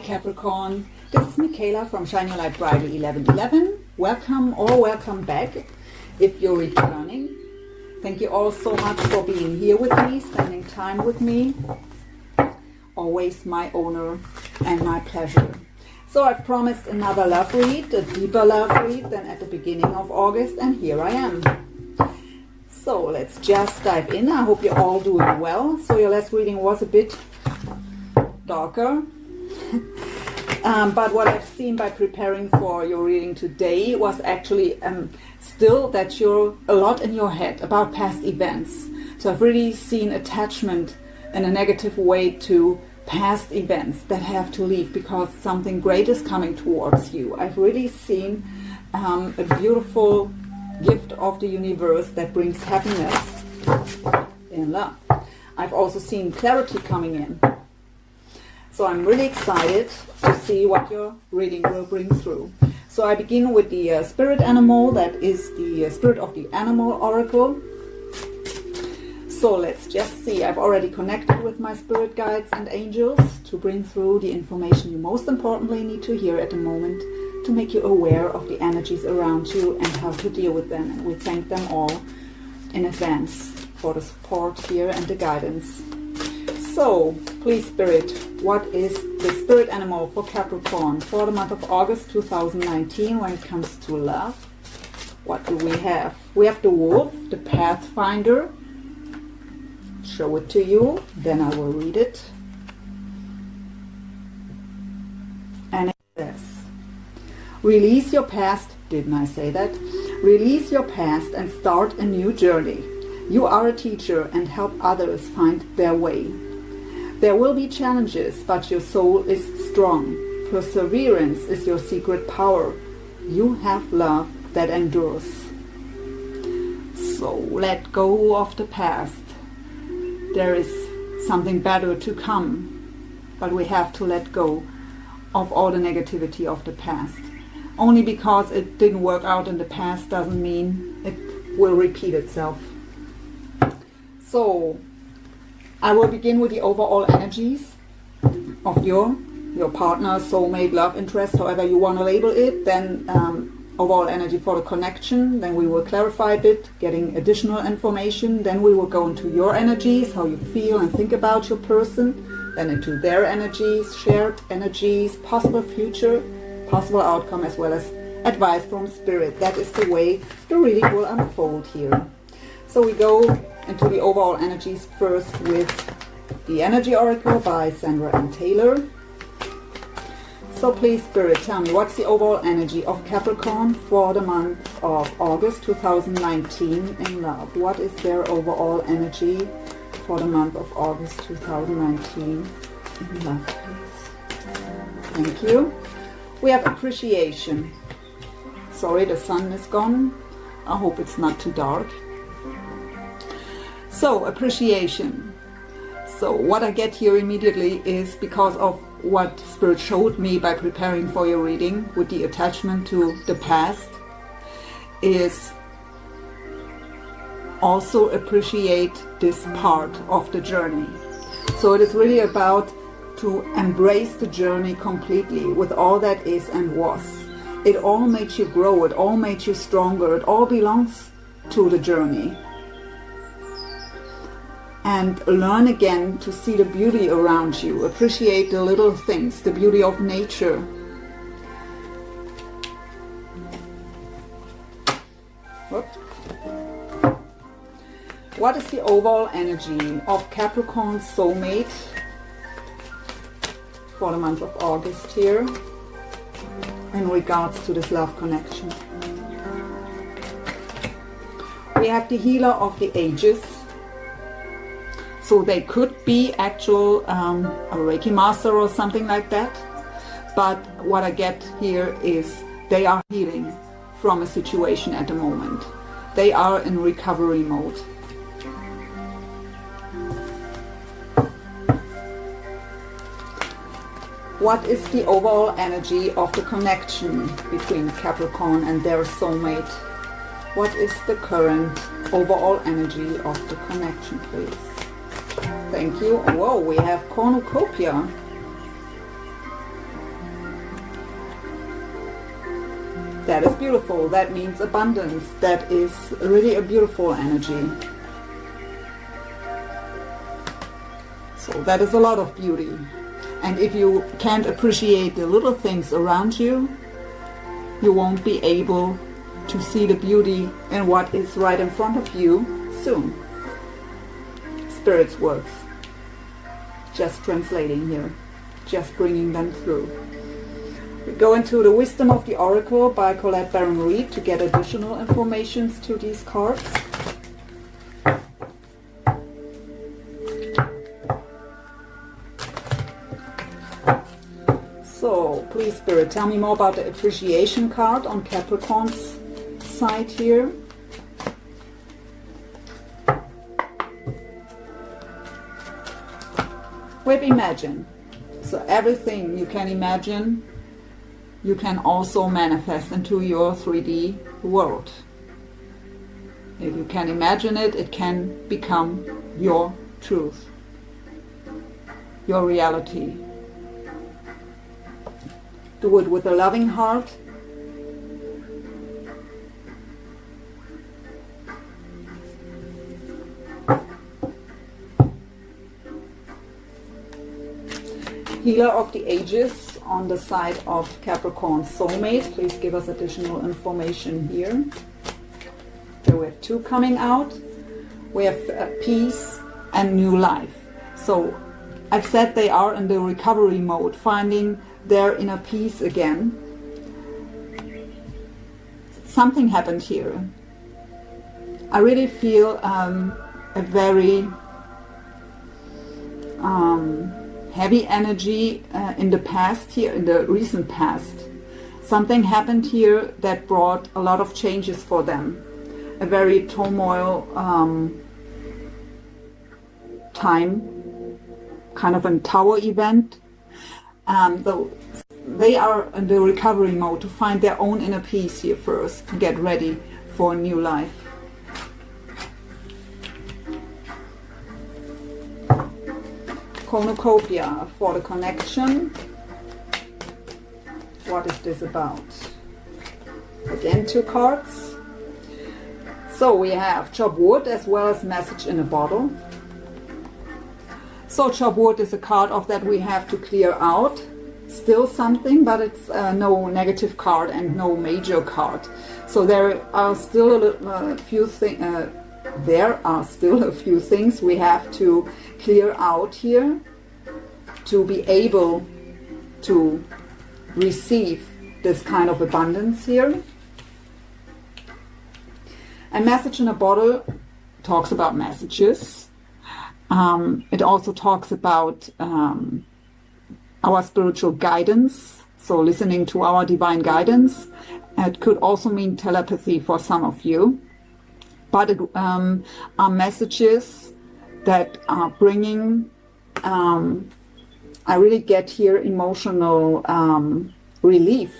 Capricorn, this is Michaela from Shine Your Light Brightly 1111. Welcome or welcome back if you're returning. Thank you all so much for being here with me, spending time with me. Always my honor and my pleasure. So I've promised another love read, a deeper love read than at the beginning of August, and here I am. So let's just dive in. I hope you're all doing well. So your last reading was a bit darker. But what I've seen by preparing for your reading today was actually still that you're a lot in your head about past events. So I've really seen attachment in a negative way to past events that have to leave because something great is coming towards you. I've really seen a beautiful gift of the universe that brings happiness in love. I've also seen clarity coming in. So I'm really excited to see what your reading will bring through. So I begin with the spirit animal, that is the spirit of the animal oracle. So let's just see. I've already connected with my spirit guides and angels to bring through the information you most importantly need to hear at the moment to make you aware of the energies around you and how to deal with them. And we thank them all in advance for the support here and the guidance. So, please Spirit, what is the spirit animal for Capricorn for the month of August 2019 when it comes to love? What do we have? We have the wolf, the pathfinder. Show it to you, then I will read it. And it says, release your past, didn't I say that? Release your past and start a new journey. You are a teacher and help others find their way. There will be challenges, but your soul is strong. Perseverance is your secret power. You have love that endures. So let go of the past. There is something better to come, but we have to let go of all the negativity of the past. Only because it didn't work out in the past doesn't mean it will repeat itself. So I will begin with the overall energies of your partner, soulmate, love interest, however you want to label it. Then overall energy for the connection. Then we will clarify a bit, getting additional information. Then we will go into your energies, how you feel and think about your person. Then into their energies, shared energies, possible future, possible outcome, as well as advice from spirit. That is the way the reading will unfold here. So we go into the overall energies first with the Energy Oracle by Sandra and Taylor. So please Spirit, tell me, what's the overall energy of Capricorn for the month of August 2019 in love? What is their overall energy for the month of August 2019 in love, please? Thank you. We have appreciation. Sorry, the sun is gone. I hope it's not too dark. So, appreciation. So what I get here immediately is because of what Spirit showed me by preparing for your reading with the attachment to the past, is also appreciate this part of the journey. So it is really about to embrace the journey completely with all that is and was. It all makes you grow, it all makes you stronger, it all belongs to the journey. And learn again to see the beauty around you. Appreciate the little things, the beauty of nature. Whoops. What is the overall energy of Capricorn soulmate for the month of August here in regards to this love connection? We have the healer of the ages. So they could be actual a Reiki master or something like that. But what I get here is they are healing from a situation at the moment. They are in recovery mode. What is the overall energy of the connection between Capricorn and their soulmate? What is the current overall energy of the connection, please? Thank you. Whoa, we have cornucopia. That is beautiful. That means abundance. That is really a beautiful energy. So that is a lot of beauty. And if you can't appreciate the little things around you, you won't be able to see the beauty in what is right in front of you soon. Spirit's words. Just translating here. Just bringing them through. We go into the Wisdom of the Oracle by Colette Baron Reid to get additional information to these cards. So, please Spirit, tell me more about the appreciation card on Capricorn's side here. With imagine. So everything you can imagine, you can also manifest into your 3D world. If you can imagine it, it can become your truth, your reality. Do it with a loving heart. Healer of the Ages on the side of Capricorn Soulmate. Please give us additional information here. So we have two coming out. We have peace and new life. So I've said they are in the recovery mode, finding their inner peace again. Something happened here. I really feel a very heavy energy in the past here, in the recent past. Something happened here that brought a lot of changes for them. A very turmoil time, kind of a tower event. They are in the recovery mode to find their own inner peace here first, to get ready for a new life. Cornucopia for the connection. What is this about? Again, two cards. So we have chop wood as well as message in a bottle. So chop wood is a card of that we have to clear out. Still something, but it's no negative card and no major card. So there are still a few things. There are still a few things we have to clear out here to be able to receive this kind of abundance here. A message in a bottle talks about messages. It also talks about our spiritual guidance, so listening to our divine guidance. It could also mean telepathy for some of you. But it are messages that are bringing, I really get here emotional relief.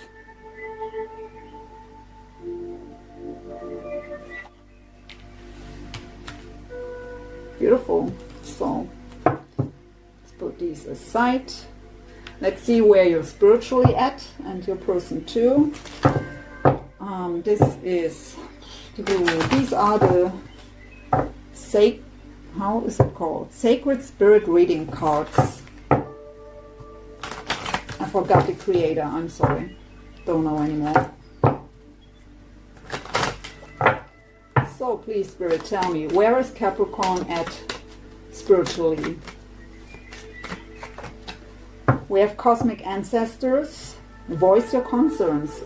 Beautiful. So let's put these aside. Let's see where you're spiritually at, and your person too. This is, these are the how is it called? Sacred Spirit reading cards. I forgot the creator, I'm sorry. Don't know anymore. So please, Spirit, tell me, where is Capricorn at spiritually? We have cosmic ancestors. Voice your concerns.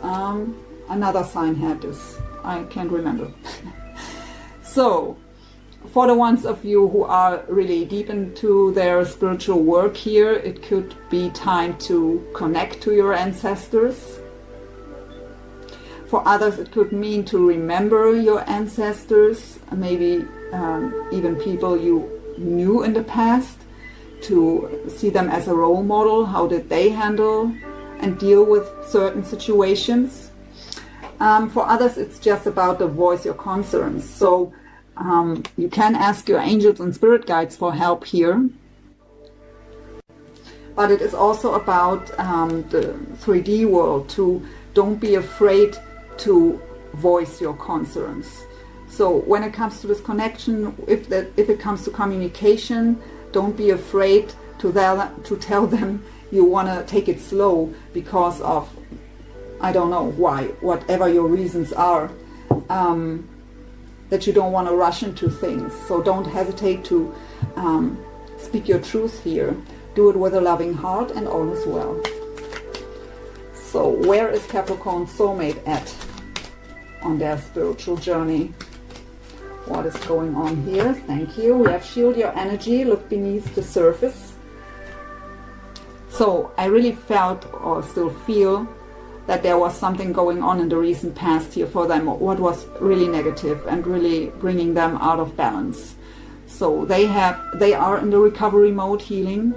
Another sign had this. I can't remember. So, for the ones of you who are really deep into their spiritual work here, it could be time to connect to your ancestors. For others, it could mean to remember your ancestors, maybe even people you knew in the past, to see them as a role model. How did they handle and deal with certain situations? For others, it's just about to voice your concerns. So you can ask your angels and spirit guides for help here. But it is also about the 3D world, to don't be afraid to voice your concerns. So when it comes to this connection, if it comes to communication, don't be afraid to tell them you want to take it slow because of, I don't know why, whatever your reasons are, that you don't want to rush into things. So don't hesitate to speak your truth here. Do it with a loving heart and all is well. So where is Capricorn soulmate at on their spiritual journey? What is going on here? Thank you. We have shield your energy, look beneath the surface. So I really felt, or still feel, that there was something going on in the recent past here for them, what was really negative and really bringing them out of balance. So they are in the recovery mode, healing,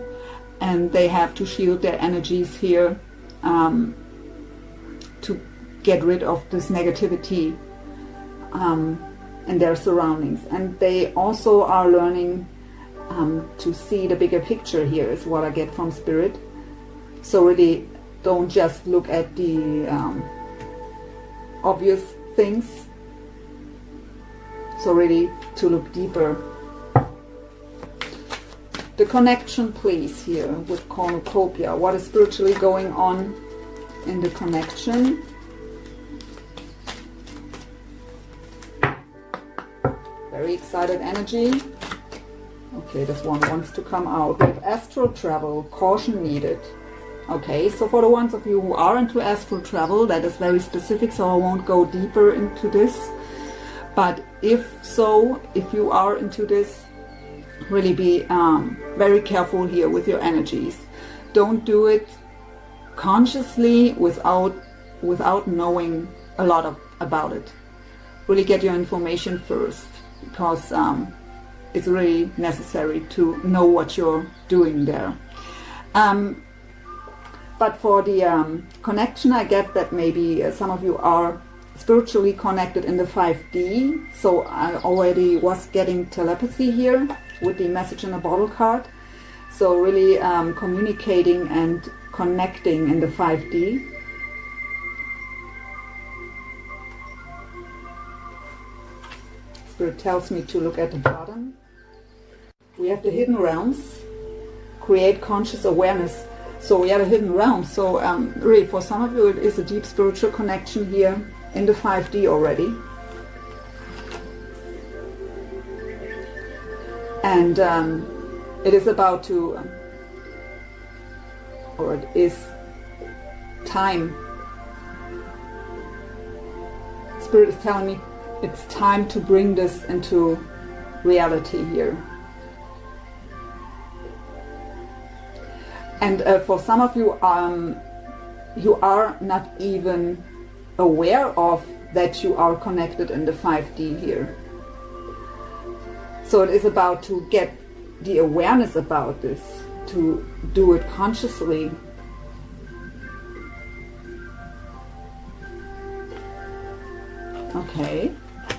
and they have to shield their energies here to get rid of this negativity in their surroundings. And they also are learning to see the bigger picture here, is what I get from Spirit. So really don't just look at the obvious things. So really to look deeper. The connection, please, here with cornucopia. What is spiritually going on in the connection? Very excited energy. Okay, this one wants to come out. We have astral travel, caution needed. Okay, so for the ones of you who are into astral travel, that is very specific, so I won't go deeper into this. But if you are into this, really be very careful here with your energies. Don't do it consciously without knowing a lot about it. Really get your information first, because it's really necessary to know what you're doing there. But for the connection, I get that maybe some of you are spiritually connected in the 5D. So I already was getting telepathy here with the message in a bottle card. So really communicating and connecting in the 5D. Spirit tells me to look at the bottom. We have the hidden realms. Create conscious awareness. So we have a hidden realm. So really for some of you it is a deep spiritual connection here in the 5D already. And it is about to, or it is time. Spirit is telling me it's time to bring this into reality here. And for some of you, you are not even aware of that you are connected in the 5D here. So it is about to get the awareness about this, to do it consciously. Okay,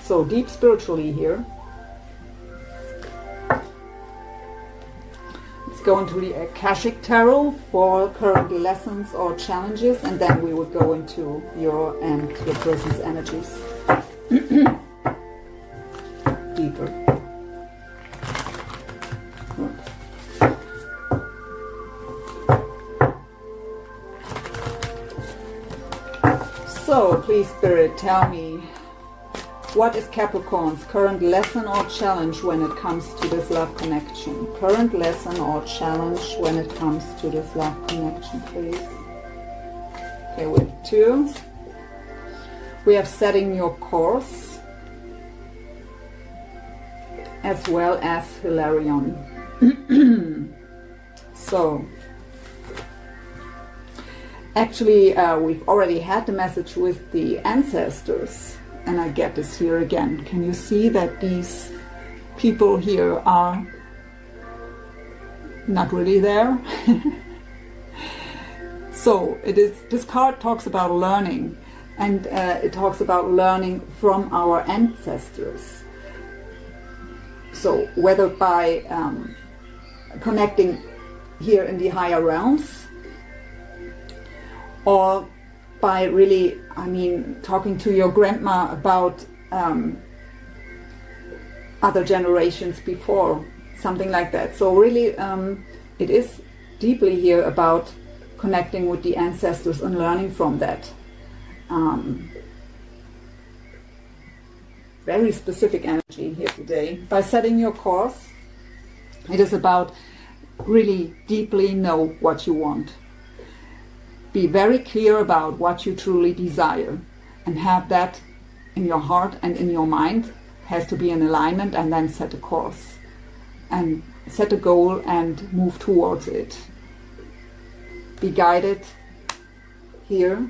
so deep spiritually here. Go into the Akashic Tarot for current lessons or challenges, and then we will go into your and your person's energies deeper. So please, Spirit, tell me, what is Capricorn's current lesson or challenge when it comes to this love connection? Current lesson or challenge when it comes to this love connection, please. Okay, we have 2. We have setting your course, as well as Hilarion. So, actually, we've already had the message with the ancestors. And I get this here again. Can you see that these people here are not really there? So this card talks about learning, and it talks about learning from our ancestors. So whether by connecting here in the higher realms, or by really, I mean, talking to your grandma about other generations before, something like that. So really, it is deeply here about connecting with the ancestors and learning from that. Very specific energy here today. By setting your course, it is about really deeply know what you want. Be very clear about what you truly desire and have that in your heart and in your mind. Has to be in alignment, and then set a course and set a goal and move towards it. Be guided here.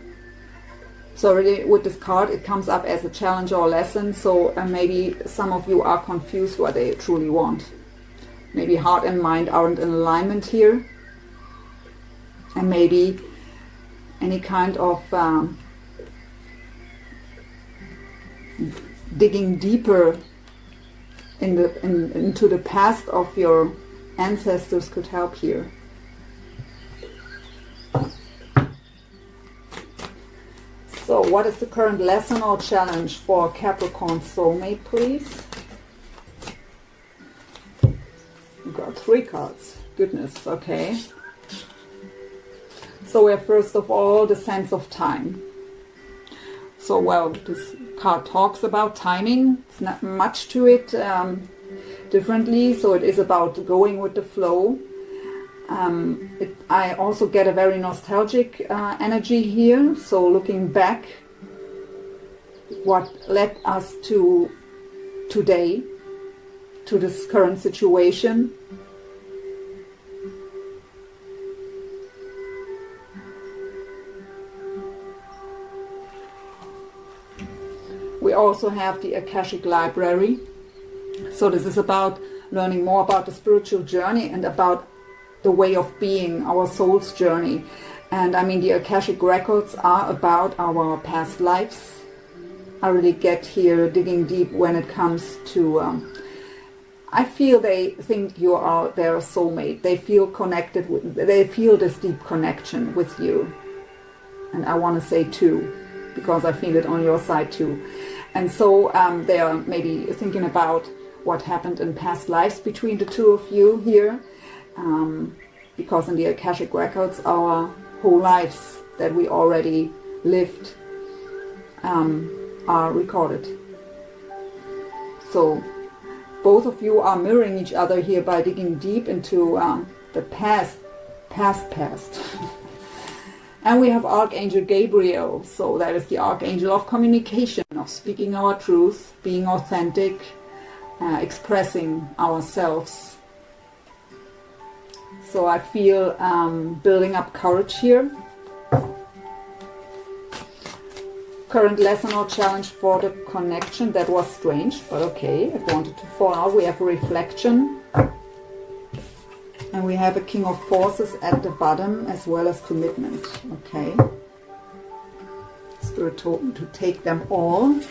So really with this card it comes up as a challenge or a lesson, so maybe some of you are confused what they truly want. Maybe heart and mind aren't in alignment here, and maybe any kind of digging deeper into the past of your ancestors could help here. So what is the current lesson or challenge for Capricorn soulmate, please? We've got 3 cards. Goodness, okay. So we have first of all the sense of time. So, well, this card talks about timing. It's not much to it differently. So it is about going with the flow. I also get a very nostalgic energy here. So looking back, what led us to today, to this current situation. We also have the Akashic Library. So this is about learning more about the spiritual journey and about the way of being, our soul's journey. And I mean, the Akashic records are about our past lives. I really get here digging deep when it comes to, I feel they think you are their soulmate. They feel connected, they feel this deep connection with you. And I want to say too, because I feel it on your side too. And so they are maybe thinking about what happened in past lives between the two of you here. Because in the Akashic records, our whole lives that we already lived are recorded. So both of you are mirroring each other here by digging deep into the past. And we have Archangel Gabriel, so that is the Archangel of communication, of speaking our truth, being authentic, expressing ourselves. So I feel building up courage here. Current lesson or challenge for the connection, that was strange, but okay, it wanted to fall out. We have reflection. And we have a King of Forces at the bottom, as well as commitment. Okay. Spirit told me to take them all.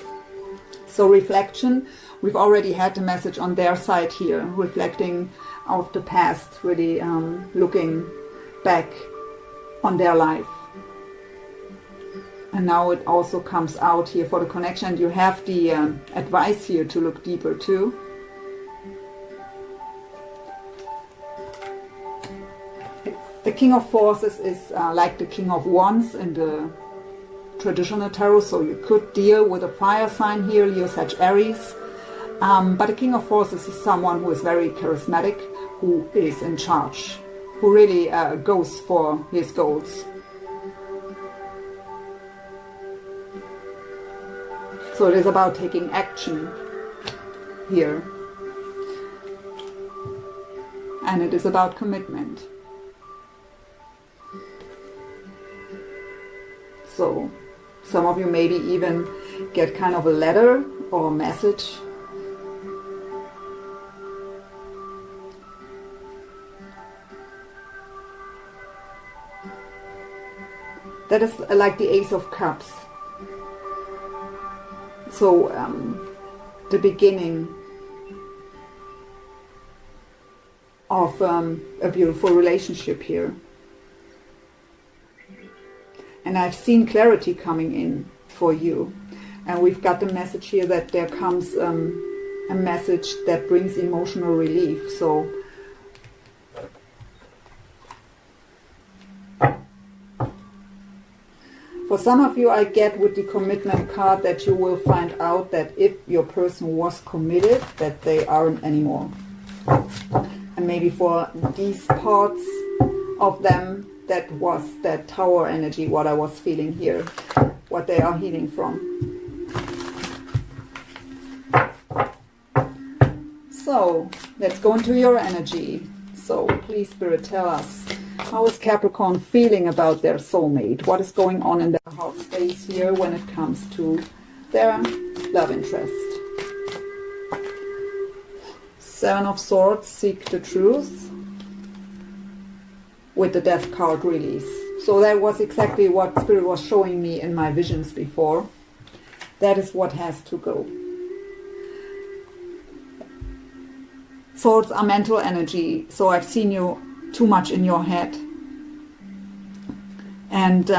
So reflection, we've already had the message on their side here, reflecting of the past, really looking back on their life. And now it also comes out here for the connection. You have the advice here to look deeper too. The King of Forces is like the King of Wands in the traditional tarot, so you could deal with a fire sign here, Leo, Sag, Aries. But the King of Forces is someone who is very charismatic, who is in charge, who really goes for his goals. So it is about taking action here. And it is about commitment. So some of you maybe even get kind of a letter or a message. That is like the Ace of Cups. So the beginning of a beautiful relationship here. And I've seen clarity coming in for you. And we've got the message here that there comes a message that brings emotional relief. So for some of you, I get with the commitment card that you will find out that if your person was committed, that they aren't anymore. And maybe for these parts of them, that was that tower energy, what I was feeling here, what they are healing from. So let's go into your energy. So please, Spirit, tell us, how is Capricorn feeling about their soulmate? What is going on in their heart space here when it comes to their love interest? Seven of Swords, seek the truth, with the Death card release. So that was exactly what Spirit was showing me in my visions before. That is what has to go. Swords are mental energy, so I've seen you too much in your head. And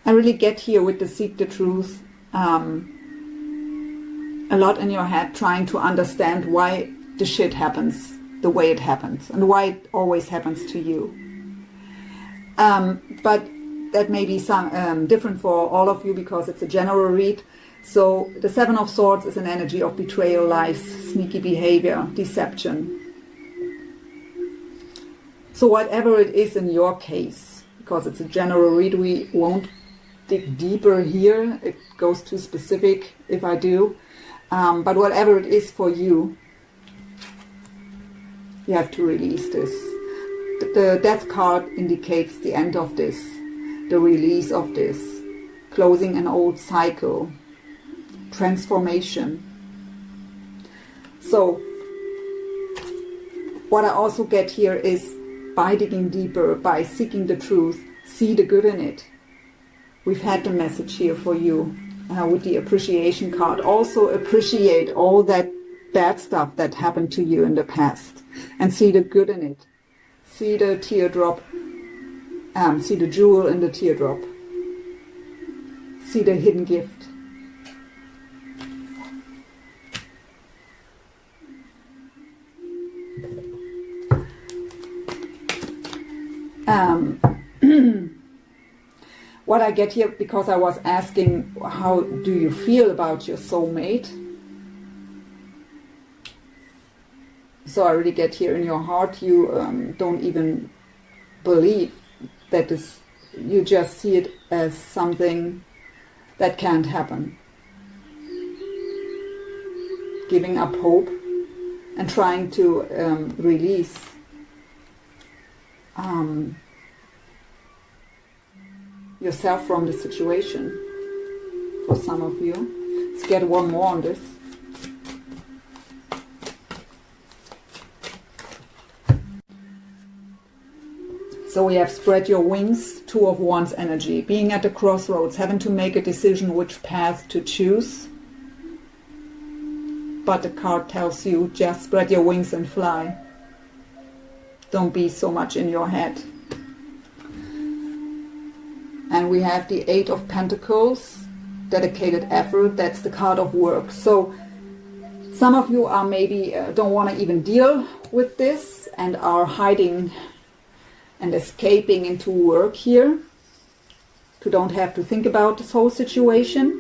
I really get here with the seek the truth, a lot in your head, trying to understand why the shit happens the way it happens and why it always happens to you. But that may be some different for all of you because it's a general read. So the Seven of Swords is an energy of betrayal, lies, sneaky behavior, deception. So whatever it is in your case, because it's a general read, we won't dig deeper here. It goes too specific if I do. But whatever it is for you, you have to release this. The Death card indicates the end of this, the release of this, closing an old cycle, transformation. So what I also get here is, by digging deeper, by seeking the truth, see the good in it. We've had the message here for you with the appreciation card. Also appreciate all that bad stuff that happened to you in the past and see the good in it. See the teardrop, see the jewel in the teardrop. See the hidden gift. What I get here, because I was asking, how do you feel about your soulmate? So I really get here in your heart, you don't even believe that this, you just see it as something that can't happen. Giving up hope and trying to release yourself from the situation. For some of you, let's get one more on this. So we have spread your wings, Two of Wands energy, being at the crossroads, having to make a decision which path to choose. But the card tells you, just spread your wings and fly. Don't be so much in your head. And we have the Eight of Pentacles, dedicated effort. That's the card of work. So some of you are maybe don't want to even deal with this and are hiding and escaping into work here, to don't have to think about this whole situation.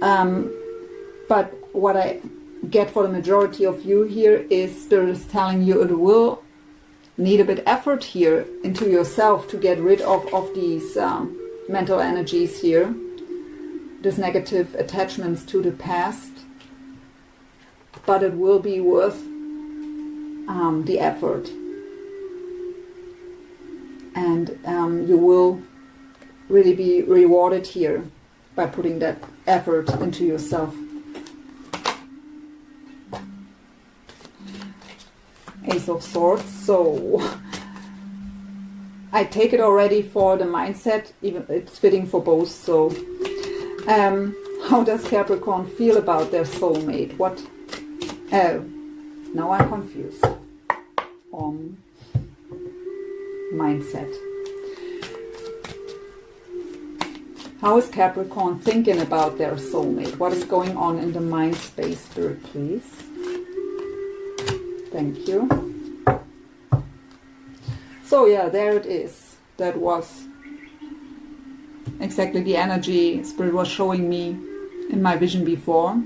But what I get for the majority of you here is Spirit is telling you it will need a bit effort here into yourself to get rid of these mental energies here, these negative attachments to the past. But it will be worth the effort. And you will really be rewarded here by putting that effort into yourself. Ace of Swords. So I take it already for the mindset, even it's fitting for both. So how does Capricorn feel about their soulmate? What? Oh, now I'm confused. mindset. How is Capricorn thinking about their soulmate? What is going on in the mind space, Spirit, please? Thank you. So yeah, there it is. That was exactly the energy Spirit was showing me in my vision before.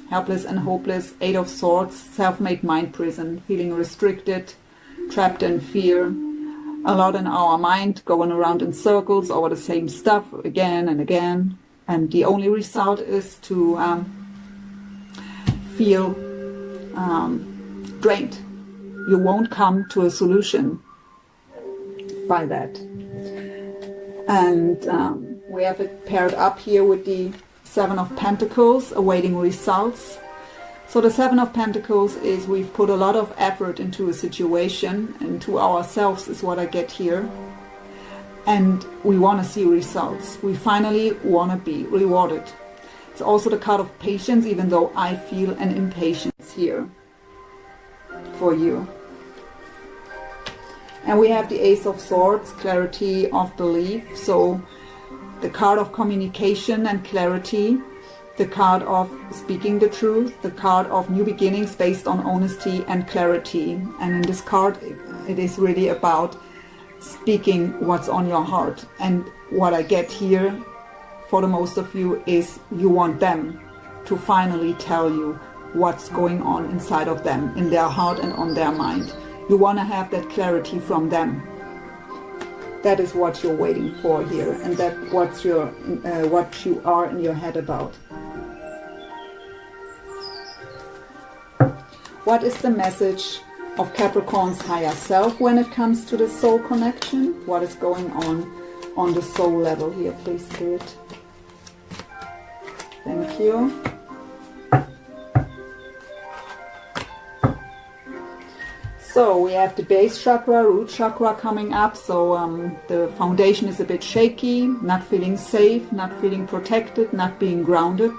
Helpless and hopeless, 8 of Swords, self-made mind prison, feeling restricted, trapped in fear. A lot in our mind, going around in circles over the same stuff again and again. And the only result is to feel drained. You won't come to a solution by that. And we have it paired up here with the 7 of Pentacles, awaiting results. So the 7 of Pentacles is we've put a lot of effort into a situation, into ourselves is what I get here. And we want to see results. We finally want to be rewarded. It's also the card of patience, even though I feel an impatience here for you. And we have the Ace of Swords, clarity of belief. So the card of communication and clarity, the card of speaking the truth, the card of new beginnings based on honesty and clarity. And in this card, it is really about speaking what's on your heart. And what I get here for the most of you is you want them to finally tell you what's going on inside of them, in their heart and on their mind. You want to have that clarity from them. That is what you're waiting for here, and that's what you are in your head about. What is the message of Capricorn's higher self when it comes to the soul connection? What is going on the soul level here, please, Spirit? Thank you. So we have the base chakra, root chakra coming up. So the foundation is a bit shaky, not feeling safe, not feeling protected, not being grounded.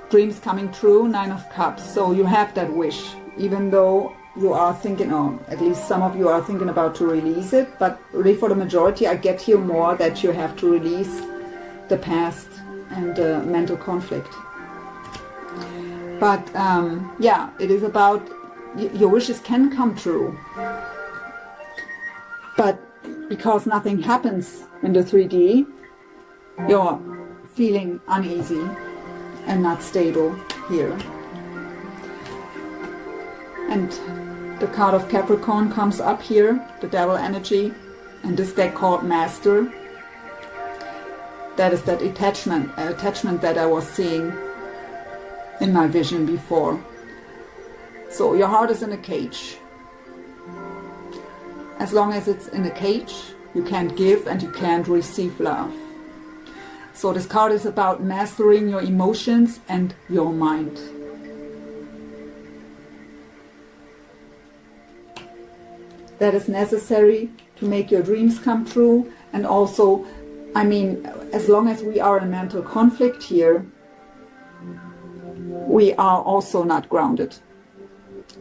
Dreams coming true, 9 of Cups. So you have that wish, even though you are thinking, or at least some of you are thinking about to release it. But really for the majority, I get here more that you have to release the past and mental conflict. But yeah, it is about your wishes can come true. But because nothing happens in the 3D, you're feeling uneasy and not stable here. And the card of Capricorn comes up here, the Devil energy, and this deck called Master. That is that attachment that I was seeing in my vision before. So your heart is in a cage. As long as it's in a cage, you can't give and you can't receive love. So this card is about mastering your emotions and your mind. That is necessary to make your dreams come true. And also, I mean, as long as we are in mental conflict here, we are also not grounded.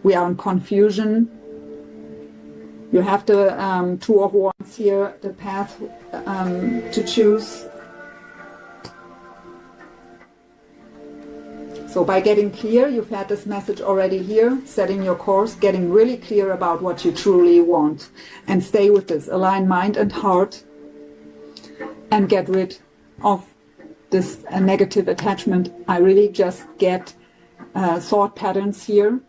We are in confusion. You have the 2 of Wands here, the path to choose. So by getting clear, you've had this message already here, setting your course, getting really clear about what you truly want. And stay with this, align mind and heart, and get rid of this negative attachment. I really just get thought patterns here.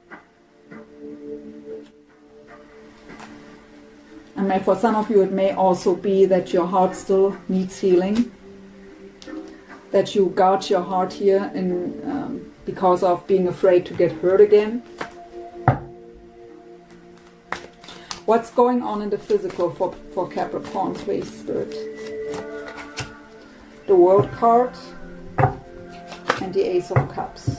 And for some of you, it may also be that your heart still needs healing. That you guard your heart here because of being afraid to get hurt again. What's going on in the physical for Capricorn, please, Spirit? The World card and the Ace of Cups.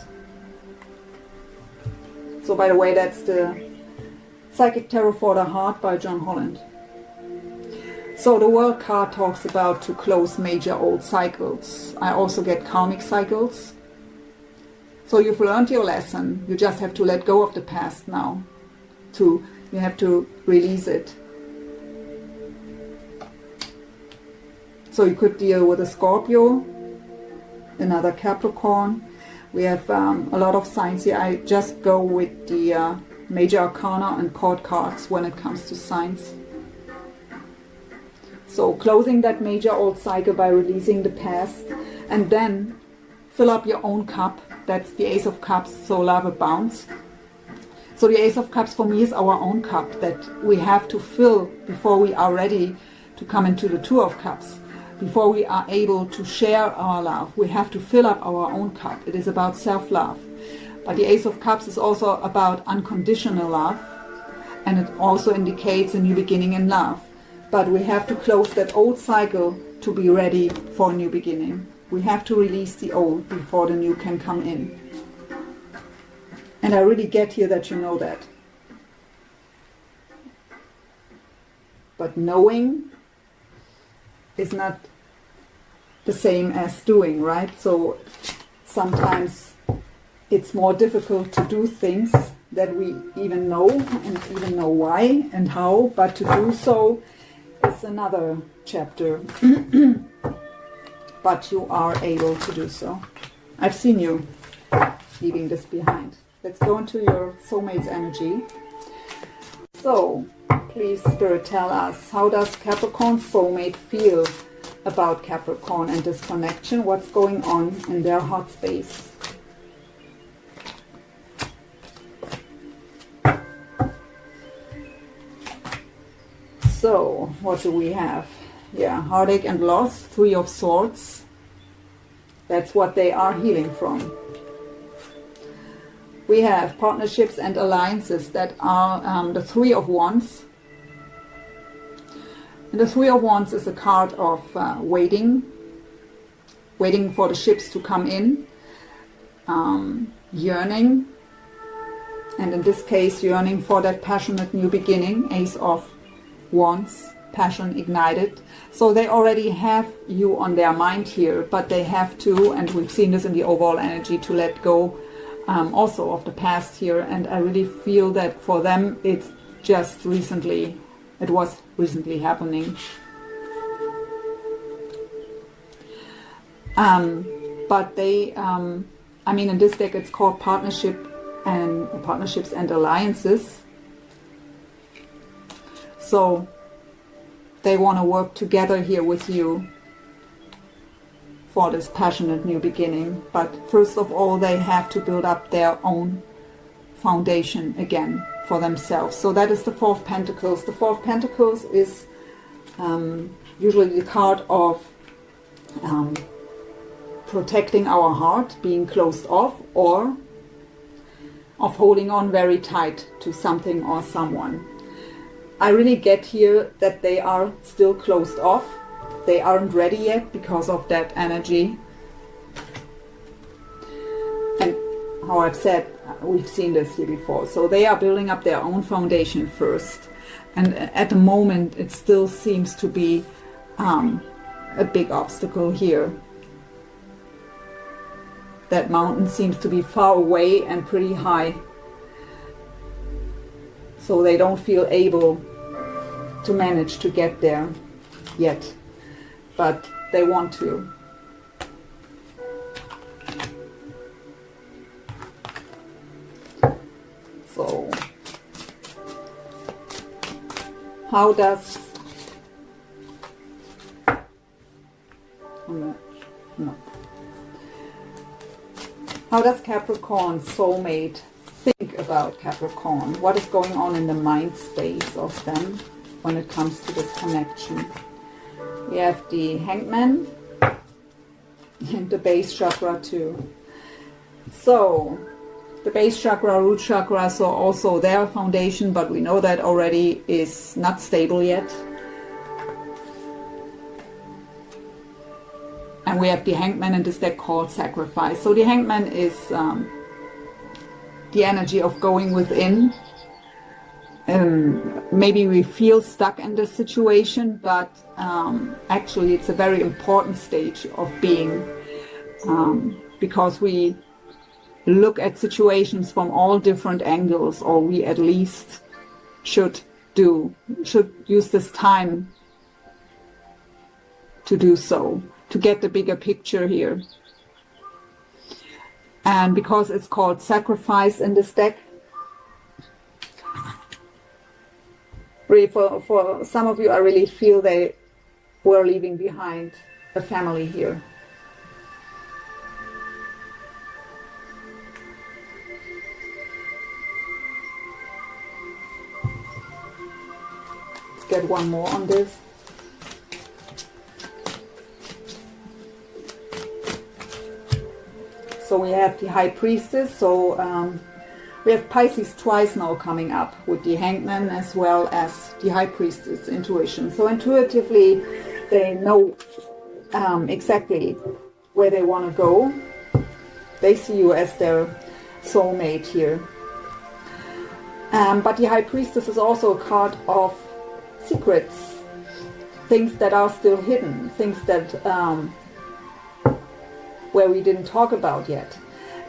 So by the way, that's the Psychic Tarot for the Heart by John Holland. So the World card talks about to close major old cycles. I also get karmic cycles. So you've learned your lesson. You just have to let go of the past now. You have to release it. So you could deal with a Scorpio, another Capricorn. We have a lot of signs here. I just go with the major arcana and court cards when it comes to signs. So closing that major old cycle by releasing the past, and then fill up your own cup. That's the Ace of Cups, so love abounds. So the Ace of Cups for me is our own cup that we have to fill before we are ready to come into the Two of Cups. Before we are able to share our love, we have to fill up our own cup. It is about self-love. But the Ace of Cups is also about unconditional love, and it also indicates a new beginning in love. But we have to close that old cycle to be ready for a new beginning. We have to release the old before the new can come in. And I really get here that you know that. But knowing is not the same as doing, right? So sometimes it's more difficult to do things that we even know and even know why and how, but to do so is another chapter. But you are able to do so. I've seen you leaving this behind. Let's go into your soulmate's energy. So, please, Spirit, tell us, how does Capricorn soulmate feel about Capricorn and this connection? What's going on in their heart space? So, what do we have? Yeah, heartache and loss, Three of Swords. That's what they are healing from. We have partnerships and alliances that are the Three of Wands. And the Three of Wands is a card of waiting for the ships to come in, yearning, and in this case yearning for that passionate new beginning, Ace of Wands, passion ignited. So they already have you on their mind here, but they have to, and we've seen this in the overall energy, to let go also of the past here. And I really feel that for them it's just recently, it was recently happening. But they, I mean, in this deck it's called partnerships and alliances. So they want to work together here with you for this passionate new beginning. But first of all, they have to build up their own foundation again for themselves. So that is the Four of Pentacles. The Four of Pentacles is usually the card of protecting our heart, being closed off, or of holding on very tight to something or someone. I really get here that they are still closed off. They aren't ready yet because of that energy. And how I've said, we've seen this here before. So they are building up their own foundation first. And at the moment, it still seems to be a big obstacle here. That mountain seems to be far away and pretty high. So they don't feel able to manage to get there yet, but they want to. So how does Capricorn soulmate think about Capricorn? What is going on in the mind space of them when it comes to this connection? We have the Hangman and the base chakra too. So the base chakra, root chakra, so also their foundation, but we know that already is not stable yet. And we have the Hangman in this deck called Sacrifice. So the Hangman is the energy of going within. Maybe we feel stuck in this situation, but actually it's a very important stage of being, because we look at situations from all different angles, or we at least should use this time to do so, to get the bigger picture here. And because it's called sacrifice in this deck, really for some of you, I really feel they were leaving behind a family here. Let's get one more on this. So we have the High Priestess, so we have Pisces twice now coming up with the Hangman as well as the High Priestess intuition. So intuitively they know exactly where they want to go. They see you as their soulmate here. But the High Priestess is also a card of secrets, things that are still hidden, things that where we didn't talk about yet.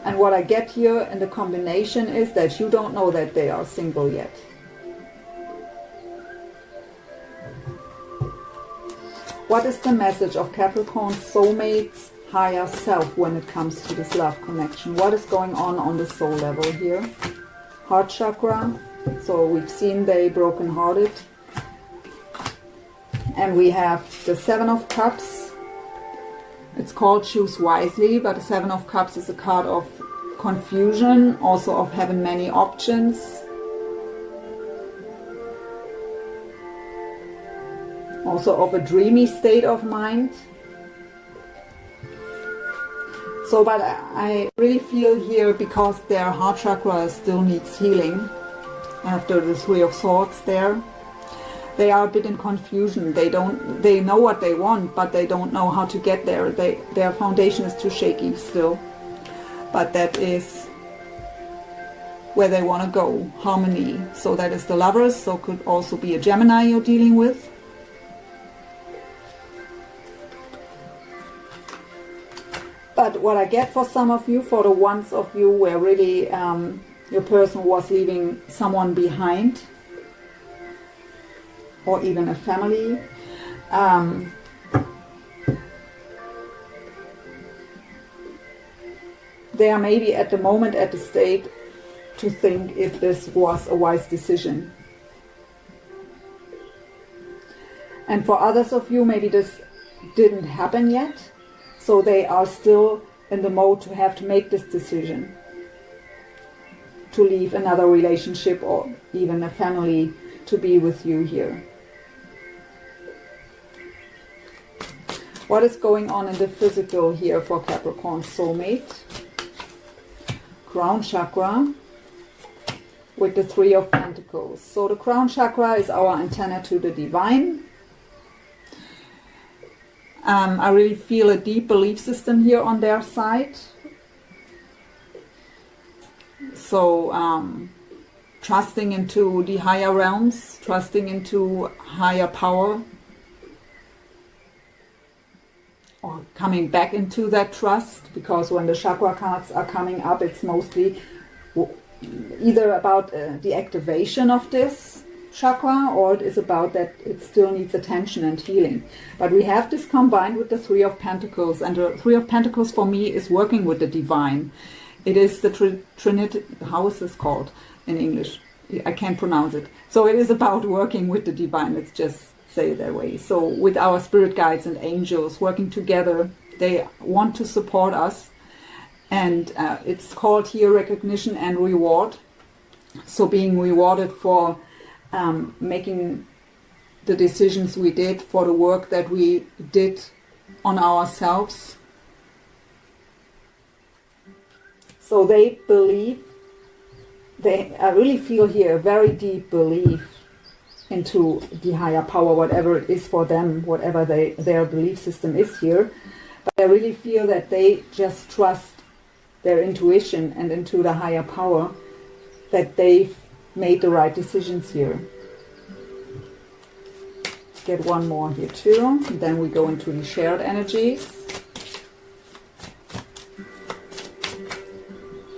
And what I get here in the combination is that you don't know that they are single yet. What is the message of Capricorn soulmate's higher self when it comes to this love connection? What is going on the soul level here? Heart chakra. So we've seen they broken-hearted. And we have the Seven of Cups. It's called Choose Wisely, but the Seven of Cups is a card of confusion, also of having many options. Also of a dreamy state of mind. So, but I really feel here, because their heart chakra still needs healing after the Three of Swords there. They are a bit in confusion. They know what they want, but they don't know how to get there. Their foundation is too shaky still. But that is where they want to go, harmony. So that is the Lovers, so could also be a Gemini you're dealing with. But what I get for some of you, for the ones of you where really your person was leaving someone behind, or even a family, they are maybe at the moment at the state to think if this was a wise decision. And for others of you, maybe this didn't happen yet, so they are still in the mode to have to make this decision to leave another relationship or even a family to be with you here. What is going on in the physical here for Capricorn soulmate? Crown chakra with the Three of Pentacles. So the crown chakra is our antenna to the divine. I really feel a deep belief system here on their side. So trusting into the higher realms, trusting into higher power, or coming back into that trust, because when the chakra cards are coming up, it's mostly either about the activation of this chakra, or it is about that it still needs attention and healing. But we have this combined with the Three of Pentacles, and the Three of Pentacles for me is working with the divine. It is the Trinity, how is this called in English? I can't pronounce it. So it is about working with the divine, let's just say it that way. So with our spirit guides and angels working together, they want to support us. And it's called here recognition and reward. So being rewarded for making the decisions we did, for the work that we did on ourselves. So they believe, I really feel here a very deep belief into the higher power, whatever it is for them, whatever their belief system is here. But I really feel that they just trust their intuition and into the higher power, that they've made the right decisions here. Get one more here too, and then we go into the shared energies.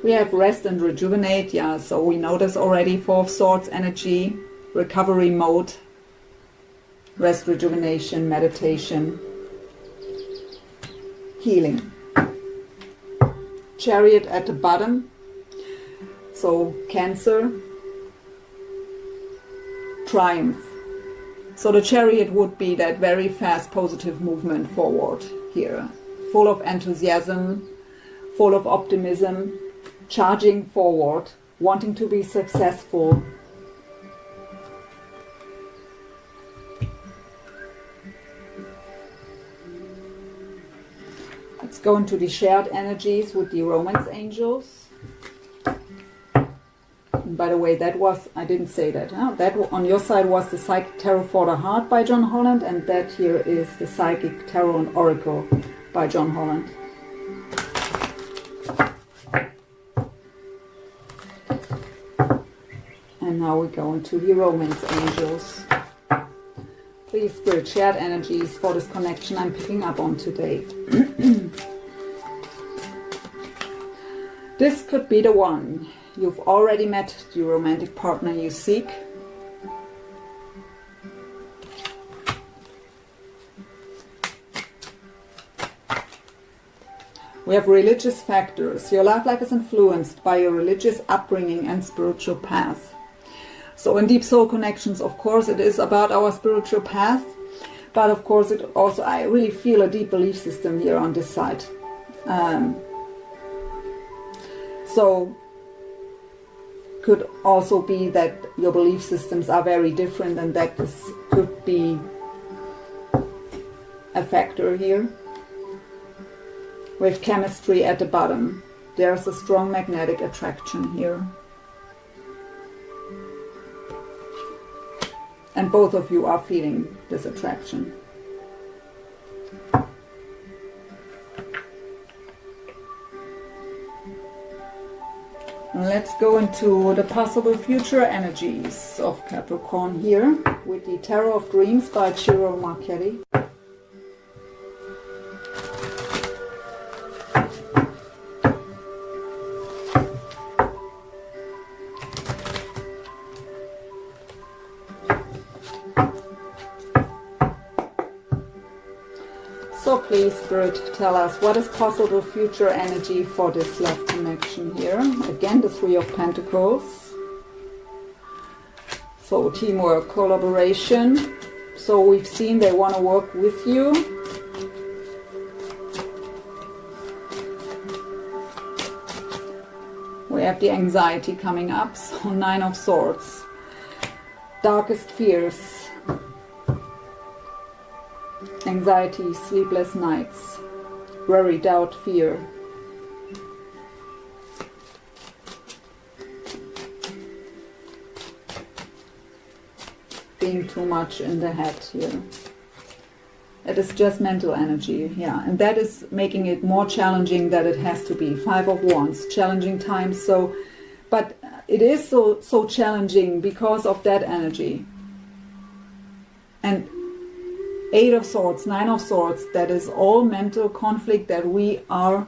We have rest and rejuvenate, yeah, so we know this already. Four of Swords energy, recovery mode, rest, rejuvenation, meditation, healing. Chariot at the bottom, so Cancer, triumph. So the Chariot would be that very fast positive movement forward here, full of enthusiasm, full of optimism, charging forward, wanting to be successful. Let's go into the shared energies with the romance angels. And by the way, that was, I didn't say that, huh? That on your side was the Psychic Tarot for the Heart by John Holland, and that here is the Psychic Tarot and Oracle by John Holland. And now we go into the romance angels. Please, Spirit, shared energies for this connection I'm picking up on today. This could be the one. You've already met the romantic partner you seek. We have religious factors. Your love life is influenced by your religious upbringing and spiritual path. So in deep soul connections, of course, it is about our spiritual path, but of course it also, I really feel a deep belief system here on this side. So could also be that your belief systems are very different, and that this could be a factor here. With chemistry at the bottom, there's a strong magnetic attraction here. And both of you are feeling this attraction. And let's go into the possible future energies of Capricorn here with the Tarot of Dreams by Ciro Marchetti. So please, Spirit, tell us what is possible future energy for this love connection here. Again, the Three of Pentacles. So teamwork, collaboration. So we've seen they want to work with you. We have the anxiety coming up. So Nine of Swords. Darkest fears. Anxiety, sleepless nights, worry, doubt, fear. Being too much in the head here. It is just mental energy, yeah. And that is making it more challenging that it has to be. Five of Wands, challenging times. So, but it is so challenging because of that energy. And Eight of Swords, Nine of Swords, that is all mental conflict that we are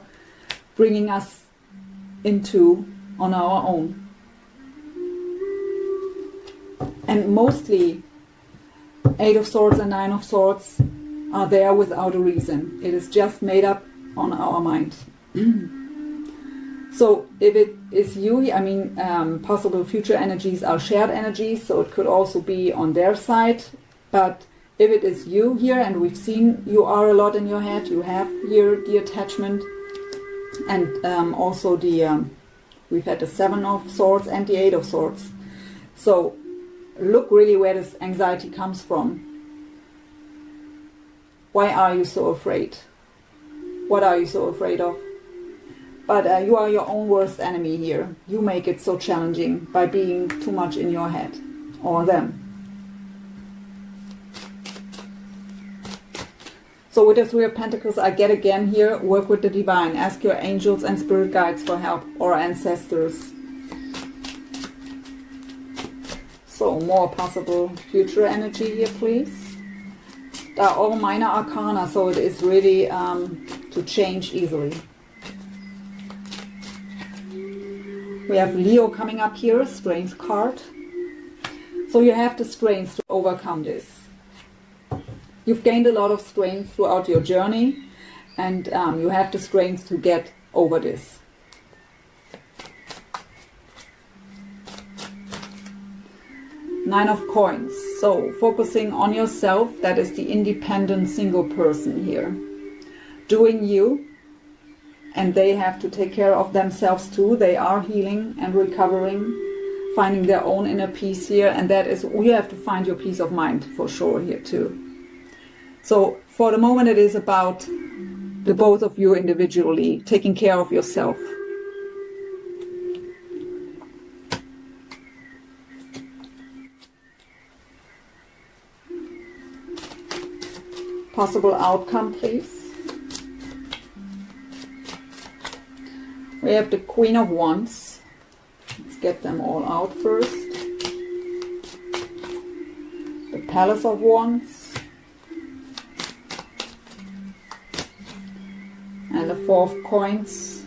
bringing us into on our own. And mostly Eight of Swords and Nine of Swords are there without a reason. It is just made up on our mind. So if it is you, I mean, possible future energies are shared energies, so it could also be on their side. But if it is you here, and we've seen you are a lot in your head, you have here the attachment, and also the we've had the Seven of Swords and the Eight of Swords. So look really where this anxiety comes from. Why are you so afraid? What are you so afraid of? But you are your own worst enemy here. You make it so challenging by being too much in your head, or them. So with the Three of Pentacles, I get again here, work with the divine. Ask your angels and spirit guides for help, or ancestors. So more possible future energy here, please. They are all minor arcana, so it is really to change easily. We have Leo coming up here, strength card. So you have the strength to overcome this. You've gained a lot of strength throughout your journey, and you have the strength to get over this. Nine of Coins. So focusing on yourself, that is the independent single person here. Doing you, and they have to take care of themselves too. They are healing and recovering, finding their own inner peace here, and that is, you have to find your peace of mind for sure here too. So for the moment it is about the both of you individually taking care of yourself. Possible outcome, please. We have the Queen of Wands. Let's get them all out first. The Palace of Wands. And the Four of Coins.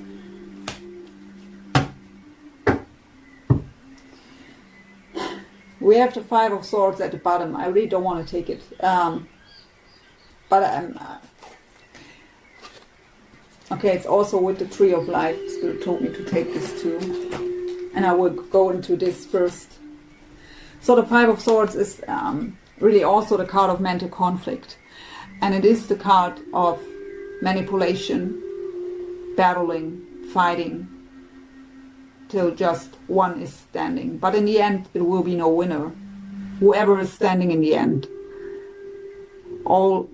We have the Five of Swords at the bottom. I really don't want to take it. But okay, it's also with the Tree of Life. Spirit told me to take this too. And I will go into this first. So the Five of Swords is really also the card of mental conflict. And it is the card of manipulation, battling, fighting, till just one is standing. But in the end, it will be no winner. Whoever is standing in the end, all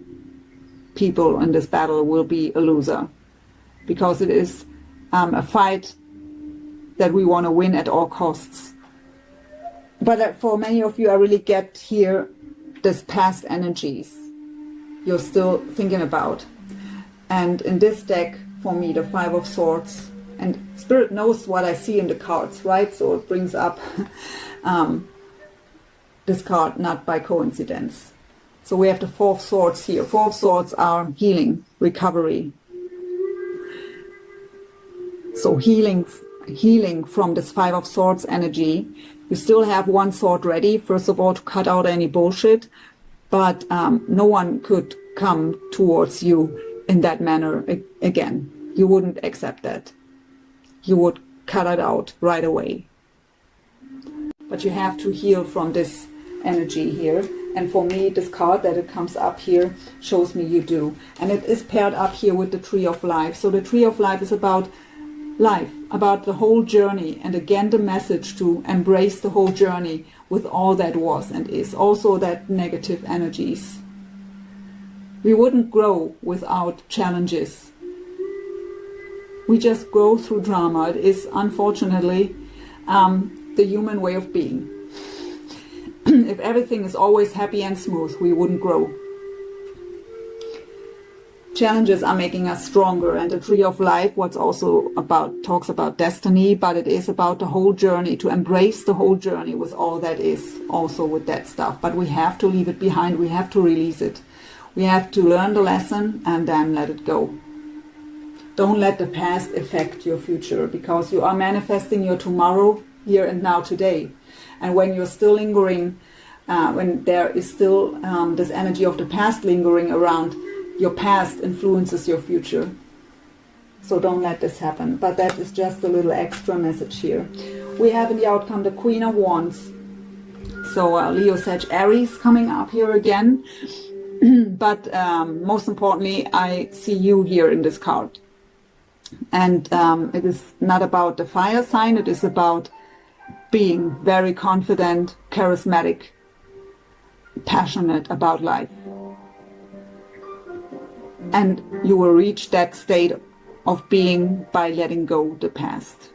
people in this battle will be a loser, because it is a fight that we want to win at all costs. But for many of you, I really get here this past energies you're still thinking about. And in this deck, for me, the Five of Swords, and Spirit knows what I see in the cards, right? So it brings up this card not by coincidence. So we have the Four of Swords here. Four of Swords are healing, recovery. So healing from this Five of Swords energy. You still have one sword ready, first of all, to cut out any bullshit. But no one could come towards you in that manner again. You wouldn't accept that. You would cut it out right away. But you have to heal from this energy here. And for me, this card that it comes up here shows me you do. And it is paired up here with the Tree of Life. So the Tree of Life is about life, about the whole journey. And again, the message to embrace the whole journey with all that was and is. Also that negative energies. We wouldn't grow without challenges. We just grow through drama. It is unfortunately the human way of being. If everything is always happy and smooth, we wouldn't grow. Challenges are making us stronger, and the Tree of Life, what's also talks about destiny, but it is about the whole journey, to embrace the whole journey with all that is, also with that stuff. But we have to leave it behind, we have to release it. We have to learn the lesson and then let it go. Don't let the past affect your future, because you are manifesting your tomorrow here and now today. And when you're still lingering, when there is still this energy of the past lingering around, your past influences your future. So don't let this happen. But that is just a little extra message here. We have in the outcome the Queen of Wands. So Leo, Sag, Aries coming up here again. But most importantly, I see you here in this card. And it is not about the fire sign, it is about being very confident, charismatic, passionate about life. And you will reach that state of being by letting go the past.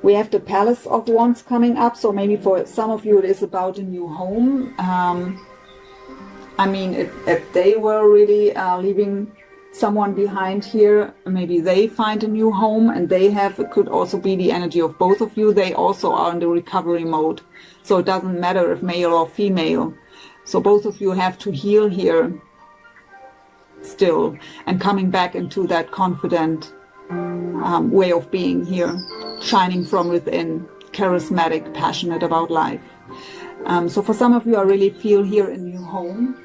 We have the Palace of Wands coming up, so maybe for some of you it is about a new home. I mean, if they were really leaving someone behind here, maybe they find a new home, and they have, it could also be the energy of both of you. They also are in the recovery mode. So it doesn't matter if male or female. So both of you have to heal here still, and coming back into that confident way of being here, shining from within, charismatic, passionate about life. So for some of you, I really feel here in your home.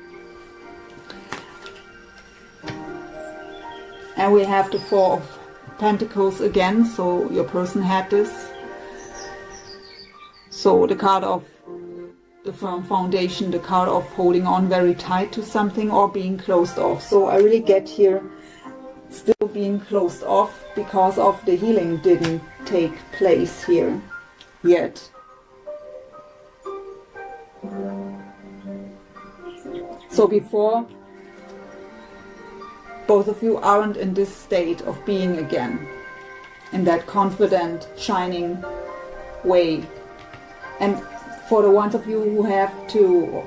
And we have the Four of Pentacles again, so your person had this. So the card of the firm foundation, the card of holding on very tight to something or being closed off. So I really get here still being closed off because of the healing didn't take place here yet. So before, both of you aren't in this state of being again, in that confident, shining way. And for the ones of you who have to,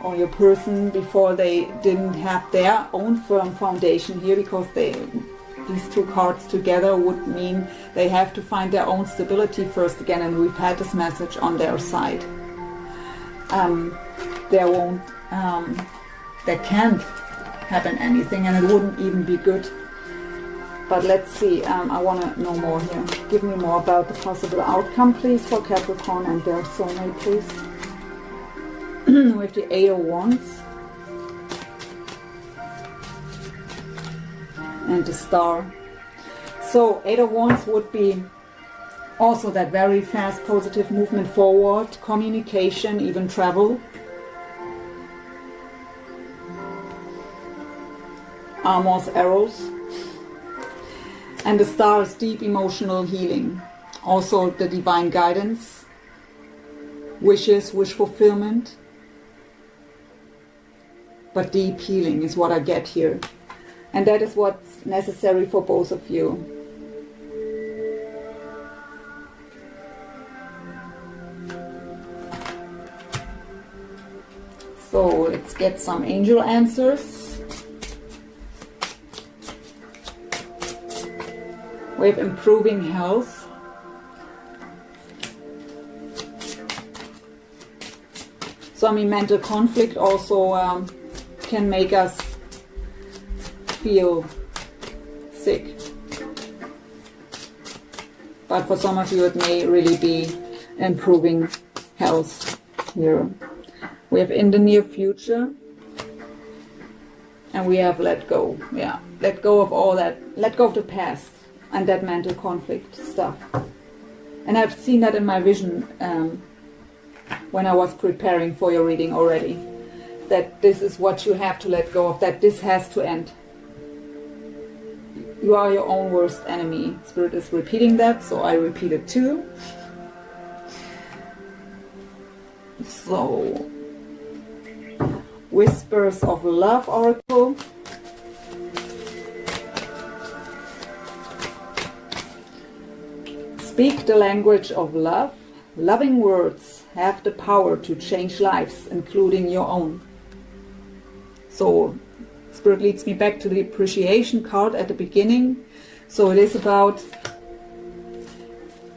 or your person before, they didn't have their own firm foundation here, because these two cards together would mean they have to find their own stability first again, and we've had this message on their side. There can't happen anything, and it wouldn't even be good. But let's see, I want to know more here. Give me more about the possible outcome, please, for Capricorn and their soulmate, please. With the Eight of Wands. And the Star. So, Eight of Wands would be also that very fast, positive movement forward, communication, even travel. Armors, arrows. And the Star is deep emotional healing. Also the divine guidance, wishes, wish fulfillment. But deep healing is what I get here. And that is what's necessary for both of you. So let's get some angel answers. We have improving health. So I mean, mental conflict also can make us feel sick. But for some of you it may really be improving health here. We have in the near future. And we have let go. Yeah, let go of all that. Let go of the past. And that mental conflict stuff. And I've seen that in my vision when I was preparing for your reading already. That this is what you have to let go of, that this has to end. You are your own worst enemy. Spirit is repeating that, so I repeat it too. So, Whispers of Love Oracle. Speak the language of love. Loving words have the power to change lives, including your own. So, Spirit leads me back to the appreciation card at the beginning. So it is about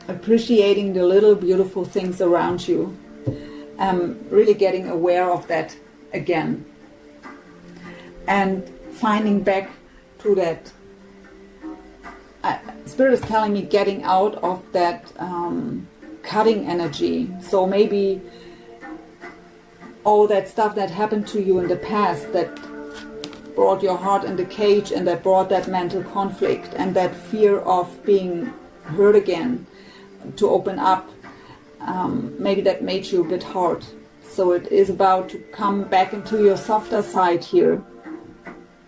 appreciating the little beautiful things around you. Really getting aware of that again. And finding back to that. Spirit is telling me getting out of that cutting energy. So maybe all that stuff that happened to you in the past that brought your heart in the cage and that brought that mental conflict and that fear of being hurt again, to open up, maybe that made you a bit hard. So it is about to come back into your softer side here.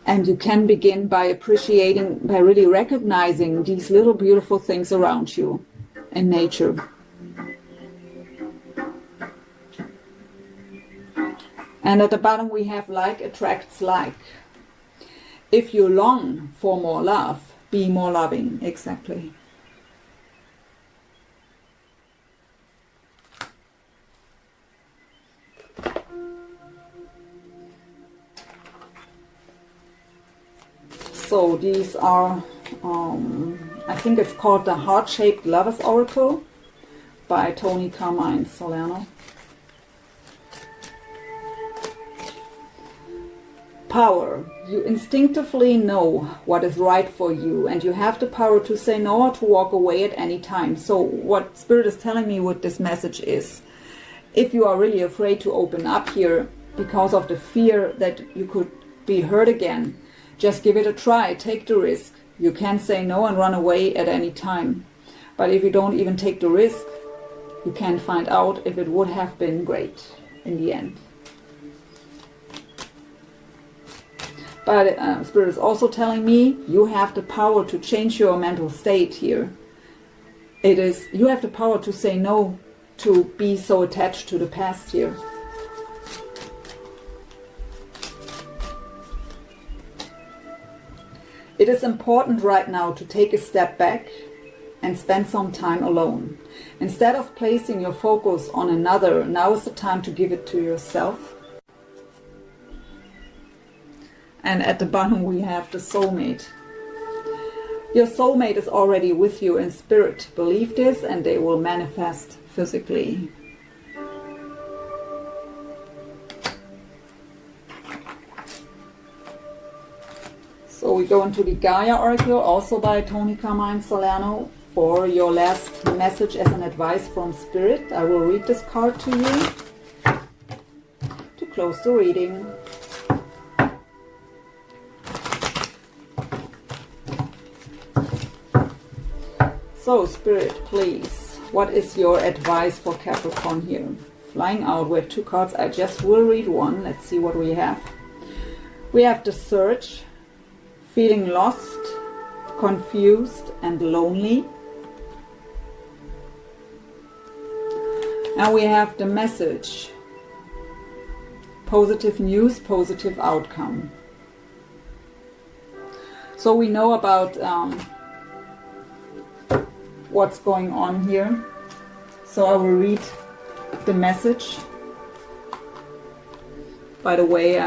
And you can begin by appreciating, by really recognizing these little beautiful things around you in nature. And at the bottom we have like attracts like. If you long for more love, be more loving. Exactly. So these are, I think it's called the Heart-Shaped Lovers Oracle by Tony Carmine Solano. Power. You instinctively know what is right for you, and you have the power to say no or to walk away at any time. So what Spirit is telling me with this message is, if you are really afraid to open up here because of the fear that you could be hurt again, just give it a try. Take the risk. You can say no and run away at any time. But if you don't even take the risk, you can find out if it would have been great in the end. But Spirit is also telling me you have the power to change your mental state here. You have the power to say no to be so attached to the past here. It is important right now to take a step back and spend some time alone. Instead of placing your focus on another, now is the time to give it to yourself. And at the bottom we have the soulmate. Your soulmate is already with you in spirit. Believe this and they will manifest physically. So we go into the Gaia Oracle, also by Tony Carmine Salerno, for your last message as an advice from Spirit. I will read this card to you to close the reading. So, Spirit, please, what is your advice for Capricorn here? Flying out, we have two cards. I just will read one. Let's see what we have. We have the Search, feeling lost, confused, and lonely. And we have the Message, positive news, positive outcome. So we know about what's going on here. So I will read the message. By the way,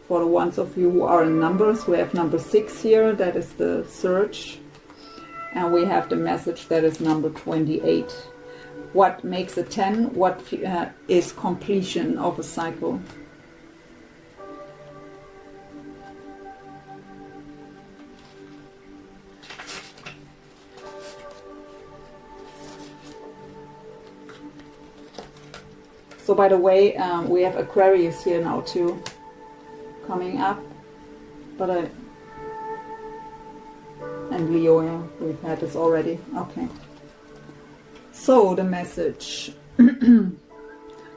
for the ones of you who are in numbers, we have number 6 here, that is the Search. And we have the Message, that is number 28. What makes a 10? What is completion of a cycle? So by the way, we have Aquarius here now too, coming up, and Leo, yeah, we've had this already. Okay. So the message,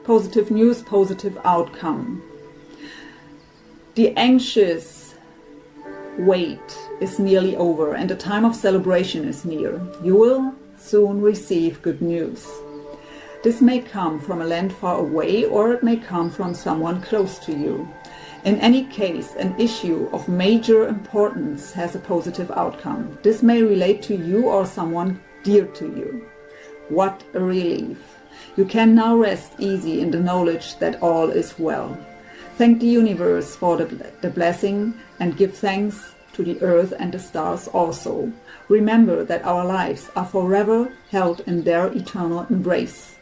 positive news, positive outcome. The anxious wait is nearly over and the time of celebration is near. You will soon receive good news. This may come from a land far away, or it may come from someone close to you. In any case, an issue of major importance has a positive outcome. This may relate to you or someone dear to you. What a relief! You can now rest easy in the knowledge that all is well. Thank the universe for the blessing and give thanks to the earth and the stars also. Remember that our lives are forever held in their eternal embrace.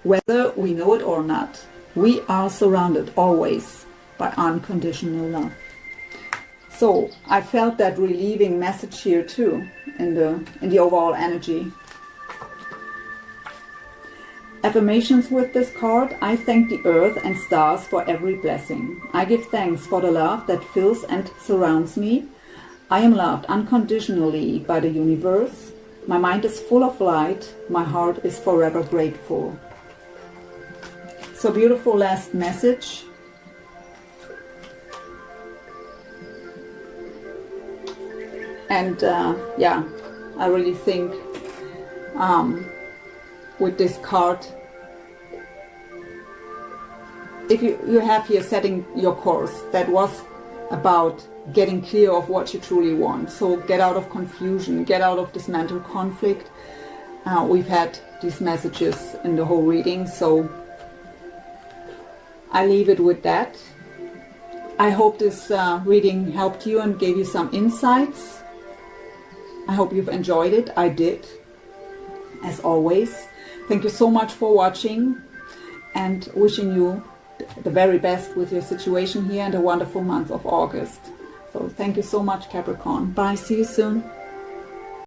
Whether we know it or not, we are surrounded always by unconditional love. So I felt that relieving message here too in the overall energy. Affirmations with this card. I thank the earth and stars for every blessing. I give thanks for the love that fills and surrounds me. I am loved unconditionally by the universe. My mind is full of light. My heart is forever grateful. So beautiful last message. And yeah, I really think with this card, if you have here setting your course, that was about getting clear of what you truly want. So get out of confusion, get out of this mental conflict. We've had these messages in the whole reading, so I leave it with that. I hope this reading helped you and gave you some insights. I hope you've enjoyed it. I did, as always. Thank you so much for watching and wishing you the very best with your situation here and a wonderful month of August. So thank you so much, Capricorn. Bye. See you soon.